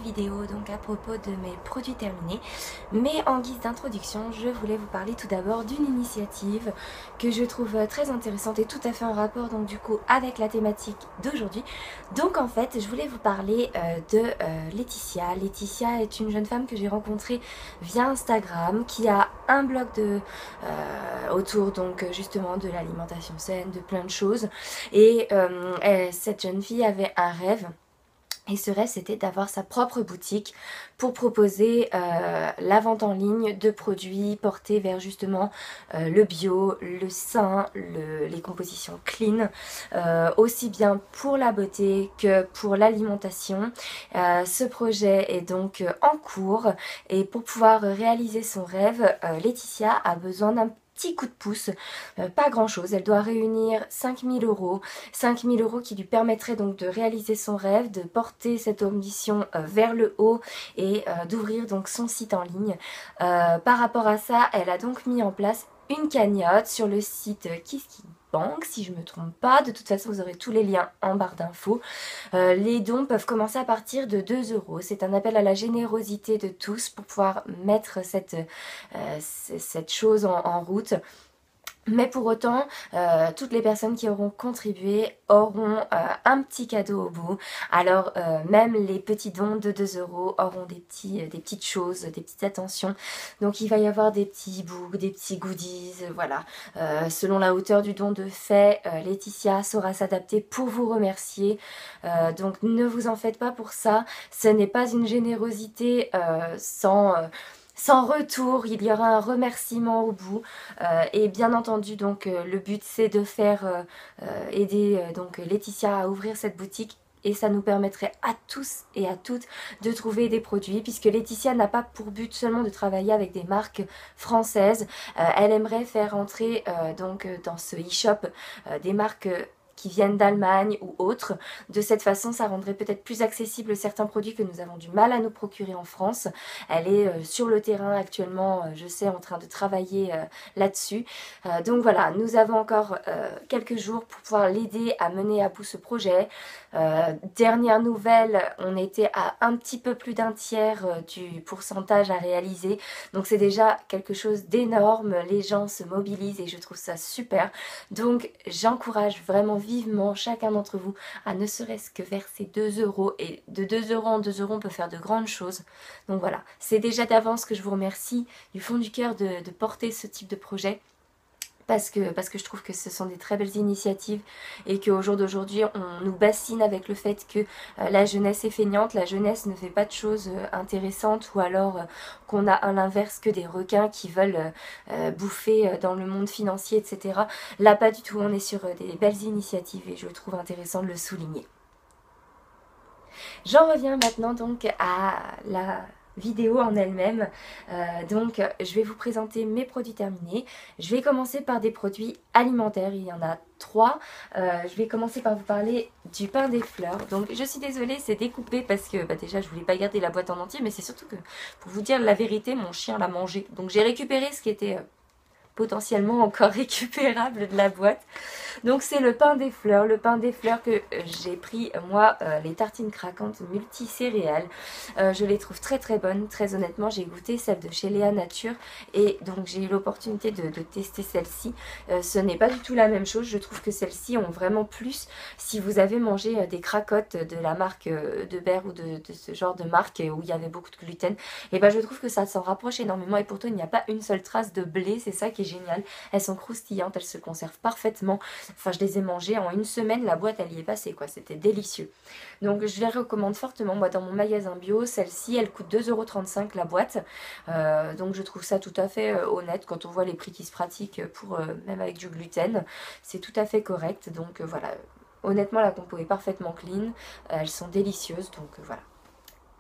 vidéo donc à propos de mes produits terminés, mais en guise d'introduction je voulais vous parler tout d'abord d'une initiative que je trouve très intéressante et tout à fait en rapport donc du coup avec la thématique d'aujourd'hui. Donc en fait je voulais vous parler de Laetitia. Laetitia est une jeune femme que j'ai rencontrée via Instagram qui a un blog autour donc justement de l'alimentation saine, de plein de choses, et cette jeune fille avait un rêve. Et ce rêve, c'était d'avoir sa propre boutique pour proposer la vente en ligne de produits portés vers justement le bio, le sain, les compositions clean, aussi bien pour la beauté que pour l'alimentation. Ce projet est donc en cours et pour pouvoir réaliser son rêve, Laetitia a besoin d'un petit coup de pouce, pas grand chose, elle doit réunir 5000 euros, 5000 euros qui lui permettraient donc de réaliser son rêve, de porter cette ambition vers le haut et d'ouvrir donc son site en ligne. Par rapport à ça, elle a donc mis en place une cagnotte sur le site KissKissBank, si je ne me trompe pas. De toute façon, vous aurez tous les liens en barre d'infos. Les dons peuvent commencer à partir de 2 euros. C'est un appel à la générosité de tous pour pouvoir mettre cette chose en route. Mais pour autant, toutes les personnes qui auront contribué auront un petit cadeau au bout. Alors même les petits dons de 2 euros auront des petites choses, des petites attentions. Donc il va y avoir des petits e-books, des petits goodies, voilà. Selon la hauteur du don de fait, Laetitia saura s'adapter pour vous remercier. Donc ne vous en faites pas pour ça. Ce n'est pas une générosité sans retour, il y aura un remerciement au bout, et bien entendu donc le but c'est de faire aider donc Laetitia à ouvrir cette boutique. Et ça nous permettrait à tous et à toutes de trouver des produits, puisque Laetitia n'a pas pour but seulement de travailler avec des marques françaises. Elle aimerait faire entrer donc dans ce e-shop des marques qui viennent d'Allemagne ou autres. De cette façon, ça rendrait peut-être plus accessible certains produits que nous avons du mal à nous procurer en France. Elle est sur le terrain actuellement, je sais, en train de travailler là-dessus. Donc voilà, nous avons encore quelques jours pour pouvoir l'aider à mener à bout ce projet. Dernière nouvelle, on était à un petit peu plus d'un tiers du pourcentage à réaliser. Donc c'est déjà quelque chose d'énorme. Les gens se mobilisent et je trouve ça super. Donc j'encourage vraiment vivement chacun d'entre vous à ne serait-ce que verser 2 euros, et de 2 euros en 2 euros on peut faire de grandes choses. Donc voilà, c'est déjà d'avance que je vous remercie du fond du cœur de porter ce type de projet. Parce que je trouve que ce sont des très belles initiatives et qu'au jour d'aujourd'hui on nous bassine avec le fait que la jeunesse est feignante, la jeunesse ne fait pas de choses intéressantes, ou alors qu'on a à l'inverse que des requins qui veulent bouffer dans le monde financier, etc. Là pas du tout, on est sur des belles initiatives et je trouve intéressant de le souligner. J'en reviens maintenant donc à la vidéo en elle-même. Donc je vais vous présenter mes produits terminés. Je vais commencer par des produits alimentaires, il y en a 3. Je vais commencer par vous parler du pain des fleurs. Donc je suis désolée, c'est découpé parce que déjà je voulais pas garder la boîte en entier, mais c'est surtout que pour vous dire la vérité, mon chien l'a mangé. Donc j'ai récupéré ce qui était potentiellement encore récupérable de la boîte. Donc c'est le pain des fleurs que j'ai pris moi, les tartines craquantes multicéréales. Je les trouve très très bonnes, très honnêtement. J'ai goûté celle de chez Léa Nature et donc j'ai eu l'opportunité de tester celle-ci. Ce n'est pas du tout la même chose, je trouve que celles-ci ont vraiment plus. Si vous avez mangé des cracottes de la marque de Berre ou de ce genre de marque où il y avait beaucoup de gluten, et ben je trouve que ça s'en rapproche énormément, et pourtant il n'y a pas une seule trace de blé, c'est ça qui est génial. Elles sont croustillantes, elles se conservent parfaitement. Enfin, je les ai mangées en une semaine, la boîte elle y est passée quoi, c'était délicieux. Donc je les recommande fortement, moi dans mon magasin bio, celle-ci elle coûte 2,35 € la boîte. Donc je trouve ça tout à fait honnête quand on voit les prix qui se pratiquent pour même avec du gluten, c'est tout à fait correct. Donc voilà, honnêtement la compo est parfaitement clean, elles sont délicieuses, donc voilà.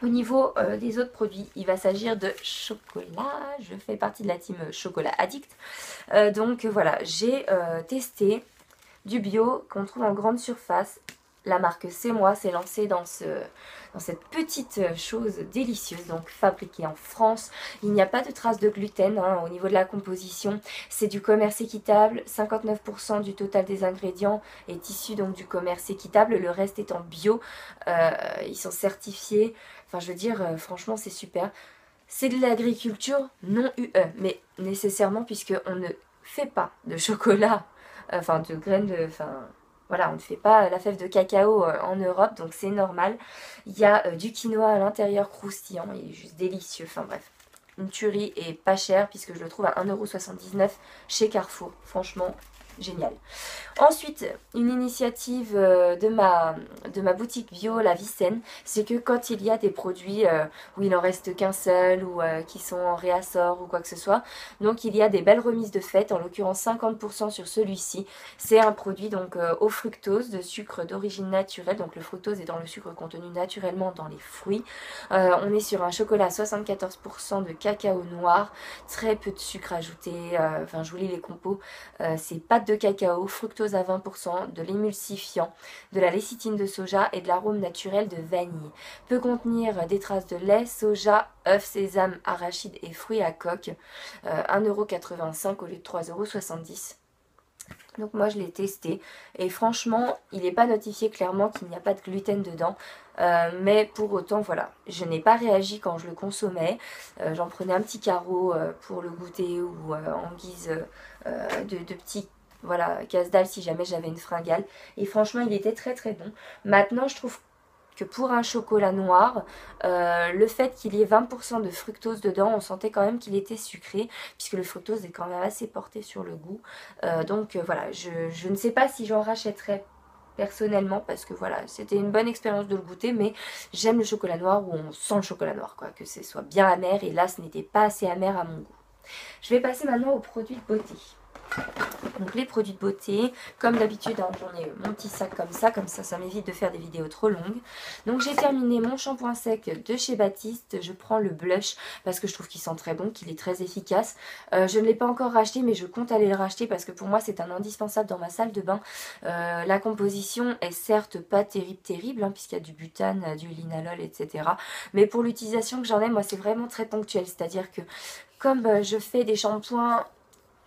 Au niveau des autres produits, il va s'agir de chocolat. Je fais partie de la team chocolat addict. Donc voilà, j'ai testé du bio qu'on trouve en grande surface. la marque C'est Moi s'est lancée dans cette petite chose délicieuse, donc fabriquée en France. Il n'y a pas de traces de gluten au niveau de la composition. C'est du commerce équitable. 59% du total des ingrédients est issu donc du commerce équitable. Le reste est en bio. Ils sont certifiés. Enfin, je veux dire, franchement, c'est super. C'est de l'agriculture non UE, mais nécessairement puisqu'on ne fait pas de chocolat, enfin de graines de... Enfin, voilà, on ne fait pas la fève de cacao en Europe, donc c'est normal. Il y a du quinoa à l'intérieur croustillant, il est juste délicieux, enfin bref. Une tuerie et pas cher puisque je le trouve à 1,79 € chez Carrefour. Franchement, génial. Ensuite, une initiative de ma boutique bio, la Vicenne, c'est que quand il y a des produits où il en reste qu'un seul ou qui sont en réassort ou quoi que ce soit, donc il y a des belles remises de fête, en l'occurrence 50% sur celui-ci. C'est un produit donc au fructose, de sucre d'origine naturelle, donc le fructose étant le sucre contenu naturellement dans les fruits. On est sur un chocolat à 74% de cacao noir, très peu de sucre ajouté, enfin je vous lis les compos, c'est pâte de cacao, fructose à 20%, de l'émulsifiant, de la lécithine de soja et de l'arôme naturel de vanille. Peut contenir des traces de lait, soja, œufs, sésame, arachide et fruits à coque. 1,85 € au lieu de 3,70 €. Donc moi je l'ai testé et franchement il n'est pas notifié clairement qu'il n'y a pas de gluten dedans. Mais pour autant voilà, je n'ai pas réagi quand je le consommais. J'en prenais un petit carreau pour le goûter ou en guise de petits voilà, casse-dalle si jamais j'avais une fringale. Et franchement il était très très bon. Maintenant je trouve que pour un chocolat noir, le fait qu'il y ait 20% de fructose dedans, on sentait quand même qu'il était sucré, puisque le fructose est quand même assez porté sur le goût. Donc voilà, je ne sais pas si j'en rachèterais personnellement, parce que voilà, c'était une bonne expérience de le goûter, mais j'aime le chocolat noir où on sent le chocolat noir, quoi, que ce soit bien amer, et là ce n'était pas assez amer à mon goût. Je vais passer maintenant aux produits de beauté. Donc les produits de beauté, comme d'habitude, j'en ai mon petit sac comme ça m'évite de faire des vidéos trop longues. Donc j'ai terminé mon shampoing sec de chez Baptiste, je prends le blush parce que je trouve qu'il sent très bon, qu'il est très efficace. Je ne l'ai pas encore racheté mais je compte aller le racheter parce que pour moi c'est un indispensable dans ma salle de bain. La composition est certes pas terrible puisqu'il y a du butane, du linalol, etc. Mais pour l'utilisation que j'en ai, moi c'est vraiment très ponctuel, c'est-à-dire que comme je fais des shampoings,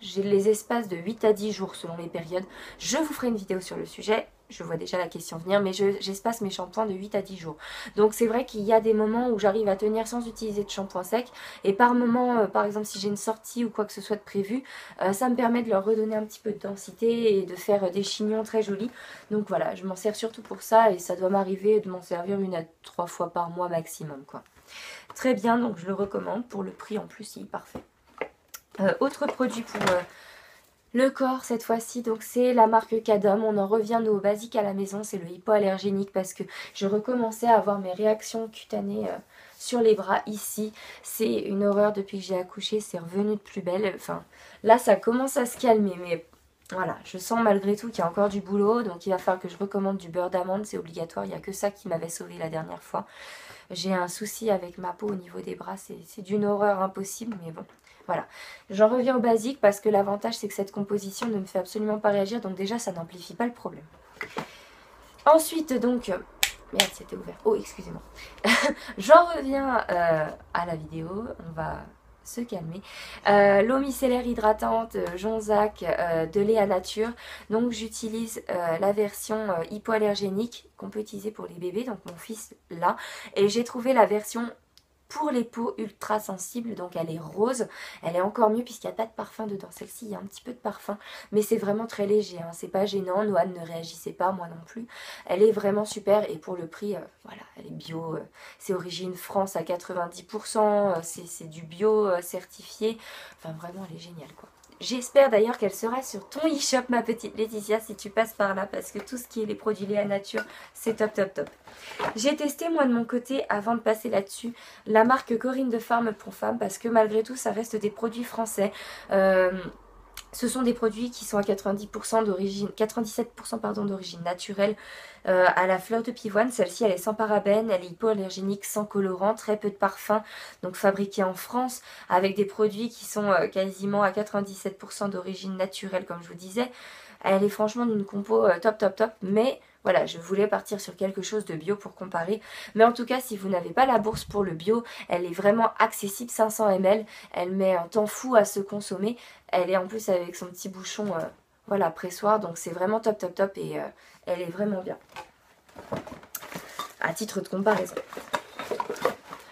j'ai les espaces de 8 à 10 jours selon les périodes. Je vous ferai une vidéo sur le sujet. Je vois déjà la question venir, mais j'espace mes shampoings de 8 à 10 jours. Donc c'est vrai qu'il y a des moments où j'arrive à tenir sans utiliser de shampoing sec. Et par moment, par exemple si j'ai une sortie ou quoi que ce soit de prévu, ça me permet de leur redonner un petit peu de densité et de faire des chignons très jolis. Donc voilà, je m'en sers surtout pour ça et ça doit m'arriver de m'en servir 1 à 3 fois par mois maximum, quoi. Très bien, donc je le recommande. Pour le prix en plus, il est parfait. Autre produit pour le corps cette fois-ci, donc c'est la marque Cadom. On en revient nous au basique à la maison, c'est le hypoallergénique parce que je recommençais à avoir mes réactions cutanées sur les bras ici. C'est une horreur depuis que j'ai accouché, c'est revenu de plus belle. Enfin là ça commence à se calmer mais voilà, je sens malgré tout qu'il y a encore du boulot, donc il va falloir que je recommande du beurre d'amande, c'est obligatoire, il n'y a que ça qui m'avait sauvé la dernière fois. J'ai un souci avec ma peau au niveau des bras, c'est d'une horreur impossible, mais bon, voilà. J'en reviens au basique parce que l'avantage c'est que cette composition ne me fait absolument pas réagir, donc déjà ça n'amplifie pas le problème. Ensuite donc, merde c'était ouvert, oh excusez-moi. J'en reviens à la vidéo, on va se calmer. L'eau micellaire hydratante Jonzac de Léa Nature. Donc j'utilise la version hypoallergénique qu'on peut utiliser pour les bébés, donc mon fils là. Et j'ai trouvé la version pour les peaux ultra sensibles, donc elle est rose, elle est encore mieux puisqu'il n'y a pas de parfum dedans. Celle-ci il y a un petit peu de parfum, mais c'est vraiment très léger, c'est pas gênant. Noan ne réagissait pas, moi non plus. Elle est vraiment super et pour le prix, voilà, elle est bio, c'est origine France à 90%, c'est du bio certifié, enfin vraiment elle est géniale quoi. J'espère d'ailleurs qu'elle sera sur ton e-shop ma petite Laetitia si tu passes par là parce que tout ce qui est les produits Léa Nature c'est top top top. J'ai testé moi de mon côté avant de passer là-dessus la marque Corinne de Farm pour femmes parce que malgré tout ça reste des produits français. Ce sont des produits qui sont à 97% d'origine naturelle à la fleur de pivoine. Celle-ci elle est sans parabènes, elle est hypoallergénique, sans colorant, très peu de parfum, donc fabriquée en France avec des produits qui sont quasiment à 97% d'origine naturelle comme je vous disais. Elle est franchement d'une compo top top top, mais voilà, je voulais partir sur quelque chose de bio pour comparer. Mais en tout cas, si vous n'avez pas la bourse pour le bio, elle est vraiment accessible, 500 ml. Elle met un temps fou à se consommer. Elle est en plus avec son petit bouchon, voilà, pressoir. Donc c'est vraiment top, top, top. Et elle est vraiment bien. À titre de comparaison.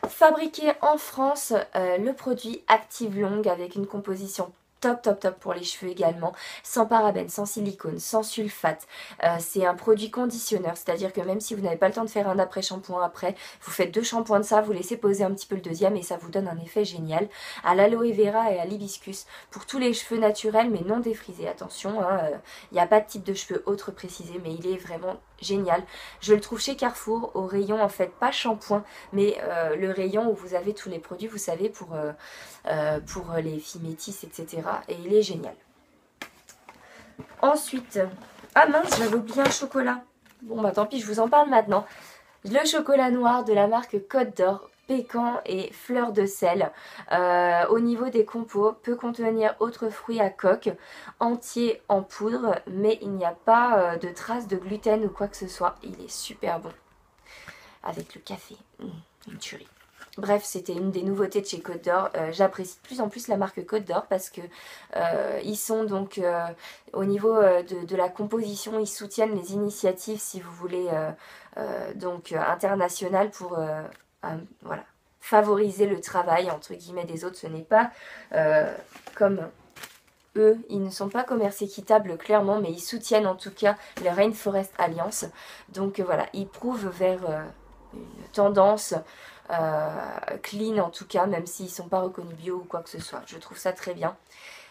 Fabriqué en France, le produit Active Long avec une composition top top top pour les cheveux également, sans parabènes, sans silicone, sans sulfate. C'est un produit conditionneur, c'est-à-dire que même si vous n'avez pas le temps de faire un après-shampoing après, vous faites 2 shampoings de ça, vous laissez poser un petit peu le deuxième et ça vous donne un effet génial. À l'aloe vera et à l'hibiscus, pour tous les cheveux naturels mais non défrisés, attention, il n'y a pas de type de cheveux autre précisé, mais il est vraiment génial. Je le trouve chez Carrefour, au rayon en fait pas shampoing, mais le rayon où vous avez tous les produits, vous savez, pour les filles métisses, etc. Et il est génial. Ensuite, ah mince, j'avais oublié un chocolat. Bon bah tant pis, je vous en parle maintenant. Le chocolat noir de la marque Côte d'Or, pécan et fleur de sel. Au niveau des compos, peut contenir autres fruits à coque, entier en poudre, mais il n'y a pas de traces de gluten ou quoi que ce soit. Il est super bon. Avec le café, une tuerie. Bref, c'était une des nouveautés de chez Côte d'Or. J'apprécie de plus en plus la marque Côte d'Or parce que ils sont donc au niveau de la composition, ils soutiennent les initiatives, si vous voulez, donc internationales pour voilà, favoriser le travail entre guillemets des autres. Ce n'est pas comme eux, ils ne sont pas commerce équitable clairement, mais ils soutiennent en tout cas le Rainforest Alliance. Donc voilà, ils prouvent vers une tendance clean en tout cas, même s'ils ne sont pas reconnus bio ou quoi que ce soit. Je trouve ça très bien.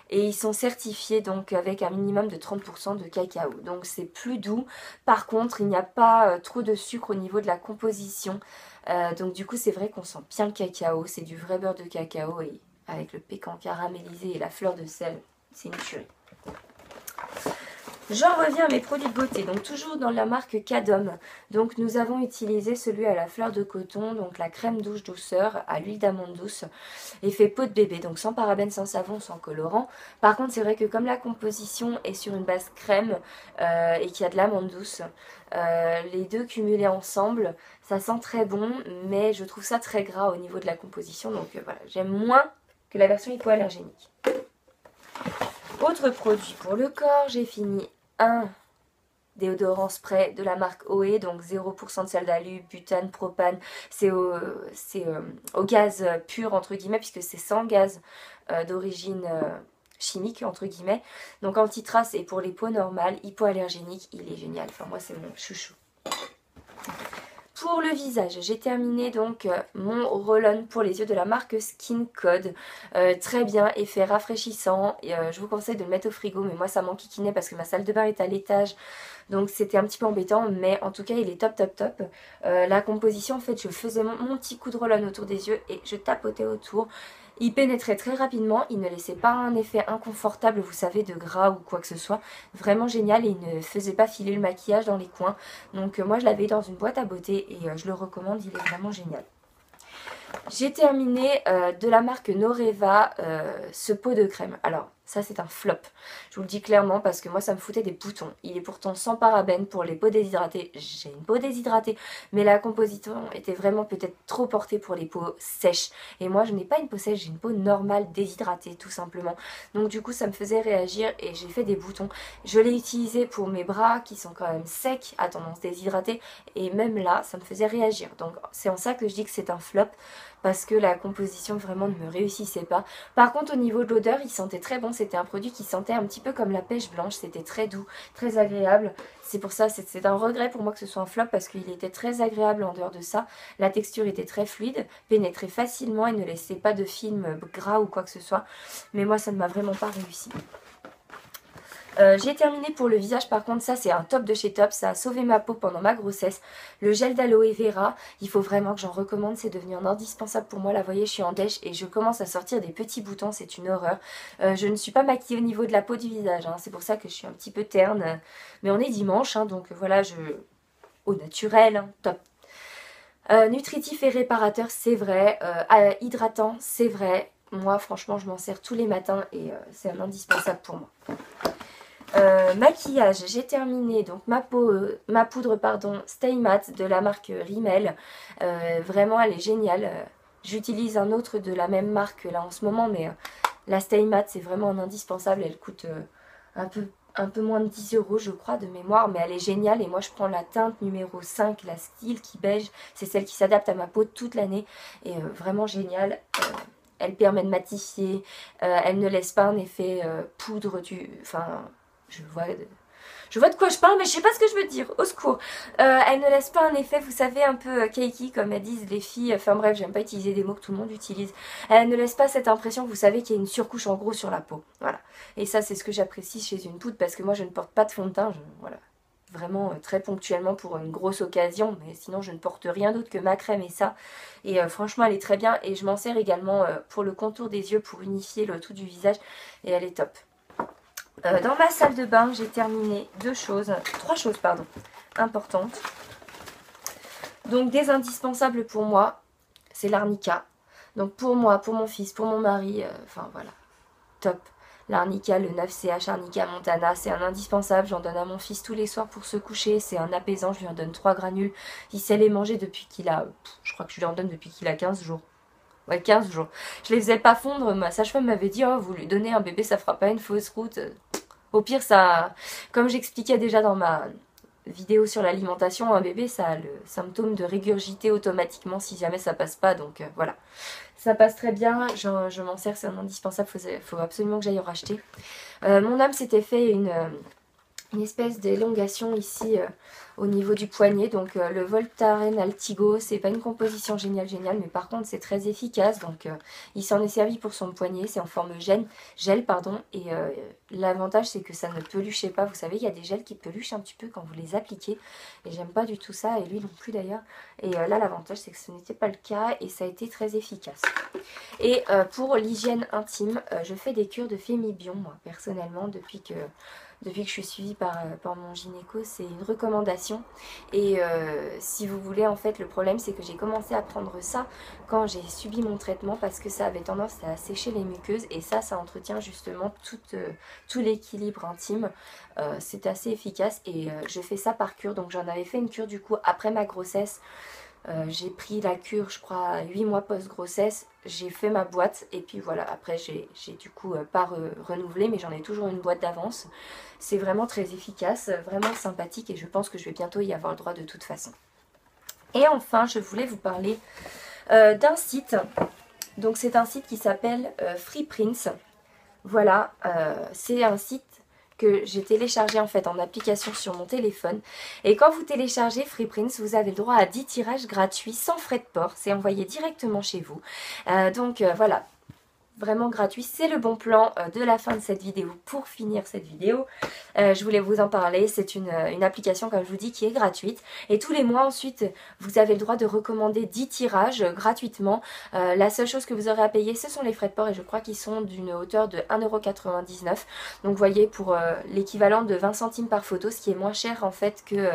Et ils sont certifiés donc avec un minimum de 30% de cacao. Donc c'est plus doux. Par contre, il n'y a pas trop de sucre au niveau de la composition. Donc du coup, c'est vrai qu'on sent bien le cacao. C'est du vrai beurre de cacao et avec le pécan caramélisé et la fleur de sel, c'est une tuerie. J'en reviens à mes produits de beauté, donc toujours dans la marque Cadom. Donc nous avons utilisé celui à la fleur de coton, donc la crème douche douceur à l'huile d'amande douce, effet peau de bébé, donc sans parabènes, sans savon, sans colorant. Par contre c'est vrai que comme la composition est sur une base crème et qu'il y a de l'amande douce, les deux cumulés ensemble, ça sent très bon, mais je trouve ça très gras au niveau de la composition, donc voilà, j'aime moins que la version hypoallergénique. Autre produit pour le corps, j'ai fini un déodorant spray de la marque OE, donc 0% de sel d'alu, butane, propane, c'est au gaz pur entre guillemets, puisque c'est sans gaz d'origine chimique entre guillemets, donc anti-trace et pour les peaux normales, hypoallergénique, il est génial, enfin moi c'est mon chouchou. Pour le visage, j'ai terminé donc mon roll-on pour les yeux de la marque Skin Code. Très bien, effet rafraîchissant. Je vous conseille de le mettre au frigo, mais moi ça m'enquiquinait parce que ma salle de bain est à l'étage. Donc c'était un petit peu embêtant, mais en tout cas il est top top top. La composition, en fait, je faisais mon petit coup de roll-on autour des yeux et je tapotais autour. Il pénétrait très rapidement, il ne laissait pas un effet inconfortable, vous savez, de gras ou quoi que ce soit. Vraiment génial et il ne faisait pas filer le maquillage dans les coins. Donc moi je l'avais dans une boîte à beauté et je le recommande, il est vraiment génial. J'ai terminé de la marque Noreva ce pot de crème. Alors ça c'est un flop, je vous le dis clairement parce que moi ça me foutait des boutons. Il est pourtant sans parabènes pour les peaux déshydratées. J'ai une peau déshydratée, mais la composition était vraiment peut-être trop portée pour les peaux sèches. Et moi je n'ai pas une peau sèche, j'ai une peau normale déshydratée tout simplement. Donc du coup ça me faisait réagir et j'ai fait des boutons. Je l'ai utilisé pour mes bras qui sont quand même secs à tendance déshydratée et même là ça me faisait réagir. Donc c'est en ça que je dis que c'est un flop, parce que la composition vraiment ne me réussissait pas. Par contre au niveau de l'odeur il sentait très bon, c'était un produit qui sentait un petit peu comme la pêche blanche, c'était très doux, très agréable. C'est pour ça, c'est un regret pour moi que ce soit un flop parce qu'il était très agréable en dehors de ça. La texture était très fluide, pénétrait facilement et ne laissait pas de film gras ou quoi que ce soit. Mais moi ça ne m'a vraiment pas réussi. J'ai terminé pour le visage, par contre ça c'est un top de chez Top, ça a sauvé ma peau pendant ma grossesse. Le gel d'aloe vera, il faut vraiment que j'en recommande, c'est devenu un indispensable pour moi. Là vous voyez je suis en dèche et je commence à sortir des petits boutons, c'est une horreur. Je ne suis pas maquillée au niveau de la peau du visage, hein. C'est pour ça que je suis un petit peu terne. Mais on est dimanche, hein, donc voilà, au naturel, hein, top. Nutritif et réparateur, c'est vrai. Hydratant, c'est vrai. Moi franchement je m'en sers tous les matins et c'est un indispensable pour moi. Maquillage, j'ai terminé donc ma poudre pardon, Stay Matte de la marque Rimmel. Vraiment elle est géniale. J'utilise un autre de la même marque là en ce moment, mais la Stay Matte c'est vraiment un indispensable. Elle coûte un peu moins de 10 € je crois de mémoire, mais elle est géniale. Et moi je prends la teinte numéro 5, la Silky Beige. C'est celle qui s'adapte à ma peau toute l'année et vraiment géniale. Elle permet de matifier, elle ne laisse pas un effet poudre enfin, je vois de quoi je parle, mais je sais pas ce que je veux dire, au secours. Elle ne laisse pas un effet, vous savez, un peu cakey, comme elles disent les filles. Enfin bref, j'aime pas utiliser des mots que tout le monde utilise. Elle ne laisse pas cette impression, vous savez, qu'il y a une surcouche en gros sur la peau. Voilà. Et ça, c'est ce que j'apprécie chez une poudre, parce que moi, je ne porte pas de fond de teint. Voilà. Vraiment très ponctuellement pour une grosse occasion, mais sinon je ne porte rien d'autre que ma crème et ça. Et franchement elle est très bien, et je m'en sers également pour le contour des yeux, pour unifier le tout du visage, et elle est top. Dans ma salle de bain, j'ai terminé trois choses pardon, importantes. Donc des indispensables pour moi, c'est l'arnica. Donc pour moi, pour mon fils, pour mon mari, enfin voilà, top. L'arnica, le 9CH Arnica Montana, c'est un indispensable. J'en donne à mon fils tous les soirs pour se coucher. C'est un apaisant, je lui en donne 3 granules. Il sait les manger depuis qu'il a... Je crois que je lui en donne depuis qu'il a 15 jours. Ouais, 15 jours. Je les faisais pas fondre. Ma sage-femme m'avait dit, oh, vous lui donnez un bébé, ça fera pas une fausse route. Au pire, ça... Comme j'expliquais déjà dans ma vidéo sur l'alimentation, un bébé, ça a le symptôme de régurgiter automatiquement si jamais ça passe pas. Donc voilà. Ça passe très bien, je m'en sers, c'est un indispensable, faut absolument que j'aille en racheter. Mon homme s'était fait une espèce d'élongation ici au niveau du poignet. Donc le Voltaren Altigo, c'est pas une composition géniale, mais par contre c'est très efficace. Donc il s'en est servi pour son poignet, c'est en forme gel pardon. Et l'avantage c'est que ça ne peluchait pas. Vous savez, il y a des gels qui peluchent un petit peu quand vous les appliquez. Et j'aime pas du tout ça, et lui non plus d'ailleurs. Et là l'avantage c'est que ce n'était pas le cas, et ça a été très efficace. Et pour l'hygiène intime, je fais des cures de Fémibion, moi personnellement, depuis que je suis suivie par mon gynéco. C'est une recommandation. Et si vous voulez, en fait, le problème c'est que j'ai commencé à prendre ça quand j'ai subi mon traitement, parce que ça avait tendance à sécher les muqueuses, et ça entretient justement tout l'équilibre intime. C'est assez efficace, et je fais ça par cure. Donc j'en avais fait une cure du coup après ma grossesse. J'ai pris la cure, je crois, 8 mois post-grossesse. J'ai fait ma boîte, et puis voilà, après j'ai du coup pas renouvelé, mais j'en ai toujours une boîte d'avance. C'est vraiment très efficace, vraiment sympathique, et je pense que je vais bientôt y avoir le droit de toute façon. Et enfin, je voulais vous parler d'un site. Donc c'est un site qui s'appelle Freeprints. Voilà, c'est un site que j'ai téléchargé en fait en application sur mon téléphone. Et quand vous téléchargez Freeprints, vous avez le droit à 10 tirages gratuits sans frais de port. C'est envoyé directement chez vous. Donc voilà, vraiment gratuit. C'est le bon plan de la fin de cette vidéo pour finir cette vidéo. Je voulais vous en parler. C'est une application, comme je vous dis, qui est gratuite. Et tous les mois ensuite, vous avez le droit de recommander 10 tirages gratuitement. La seule chose que vous aurez à payer, ce sont les frais de port, et je crois qu'ils sont d'une hauteur de 1,99 €. Donc vous voyez, pour l'équivalent de 20 centimes par photo, ce qui est moins cher en fait que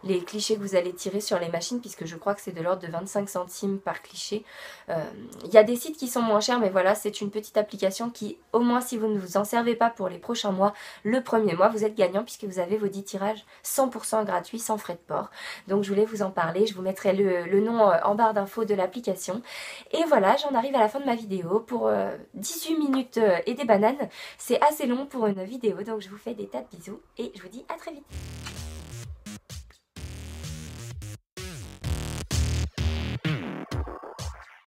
les clichés que vous allez tirer sur les machines, puisque je crois que c'est de l'ordre de 25 centimes par cliché. Il y a des sites qui sont moins chers, mais voilà, c'est une petite application qui, au moins si vous ne vous en servez pas pour les prochains mois, le premier mois, vous êtes gagnant, puisque vous avez vos 10 tirages 100% gratuits, sans frais de port. Donc je voulais vous en parler, je vous mettrai le nom en barre d'infos de l'application. Et voilà, j'en arrive à la fin de ma vidéo pour 18 minutes et des bananes. C'est assez long pour une vidéo, donc je vous fais des tas de bisous, et je vous dis à très vite.